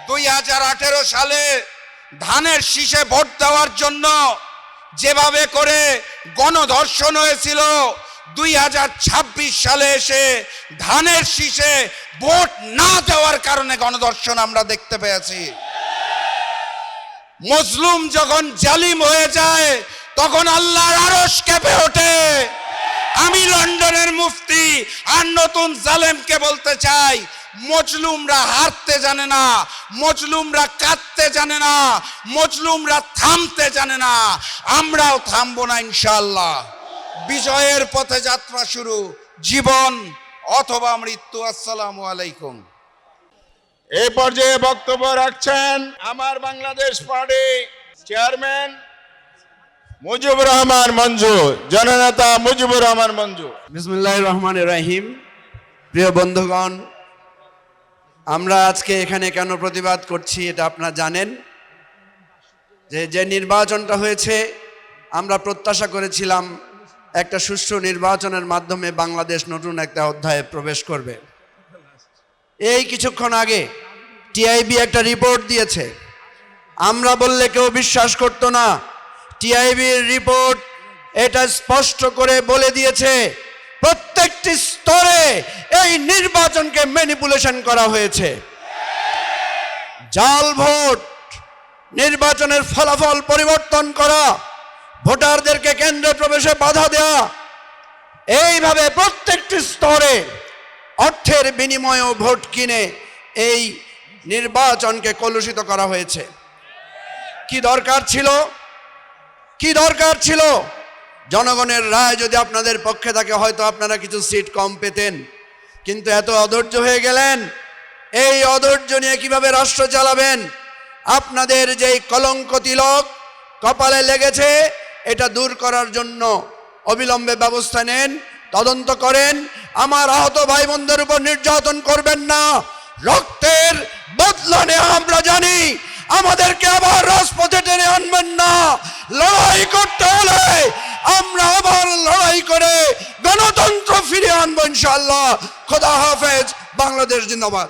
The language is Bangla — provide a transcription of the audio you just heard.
2018 সালে ধানের শীষে ভোট দেওয়ার জন্য যেভাবে করে গণধর্ষণ হয়েছিল, 2026 সালে এসে ধানের শীষে ভোট না দেওয়ার কারণে গণধর্ষণ আমরা দেখতে পেয়েছি। মজলুম যখন জালিম হয়ে যায় তখন আল্লাহর আরশ কেঁপে ওঠে। আমি লন্ডনের মুফতি আর নতুন জালেমকে বলতে চাই, মজলুমরা হারতে জানে না, মজলুমরা কাঁদতে জানে না, মজলুমরা থামতে জানে না। আমরাও থামবো না ইনশাআল্লাহ। বিজয়ের পথে যাত্রা শুরু, জীবন অথবা মৃত্যু। আসসালামু আলাইকুম। এই পর্যায়ে বক্তব্য রাখছেন আমার বাংলাদেশ পার্টি চেয়ারম্যান মুজিবুর রহমান মঞ্জু, জননেতা মুজিবুর রহমান মঞ্জু। বিসমিল্লাহির রহমানির রহিম। প্রিয় বন্ধুগণ, আমরা আজকে এখানে কেন প্রতিবাদ করছি এটা আপনারা জানেন। যে নির্বাচনটা হয়েছে, আমরা প্রত্যাশা করেছিলাম একটা সুষ্ঠু নির্বাচনের মাধ্যমে বাংলাদেশ নতুন একটা অধ্যায়ে প্রবেশ করবে। এই কিছুক্ষণ আগে টিআইবি একটা রিপোর্ট দিয়েছে, আমরা বললে কেউ বিশ্বাস করতো না। টিআইবির রিপোর্ট এটা স্পষ্ট করে বলে দিয়েছে প্রত্যেকটি স্তরে এই নির্বাচনকে ম্যানিপুলেশন করা হয়েছে। জাল ভোট, নির্বাচনের ফলাফল পরিবর্তন করা, ভোটারদেরকে কেন্দ্রে প্রবেশে বাধা দেওয়া, এইভাবে প্রত্যেকটি স্তরে অর্থের বিনিময়েও ভোট কিনে এই নির্বাচনকে কলুষিত করা হয়েছে। কি দরকার ছিল? কি দরকার ছিল? জনগণের রায় যদি আপনাদের পক্ষে থাকে হয়তো আপনারা কিছু সিট কম পেতেন, কিন্তু এত অধৈর্য হয়ে গেলেন। এই অধৈর্য নিয়ে কিভাবে রাষ্ট্র চালাবেন? আপনাদের যেই কলঙ্ক তিলক কপালে লেগেছে, এটা দূর করার জন্য অবিলম্বে ব্যবস্থা নেন, তদন্ত করেন। আমার আহত ভাই বোনদের উপর নির্যাতন করবেন না। রক্তের বদলা নিয়ে আমরা জানি, আমাদেরকে আবার রাজপথে টেনে আনবেন না। লড়াই করতে হলে আমরা আবার লড়াই করে গণতন্ত্র ফিরিয়ে আনবো ইনশাআল্লাহ। খোদা হাফেজ। বাংলাদেশ জিন্দাবাদ।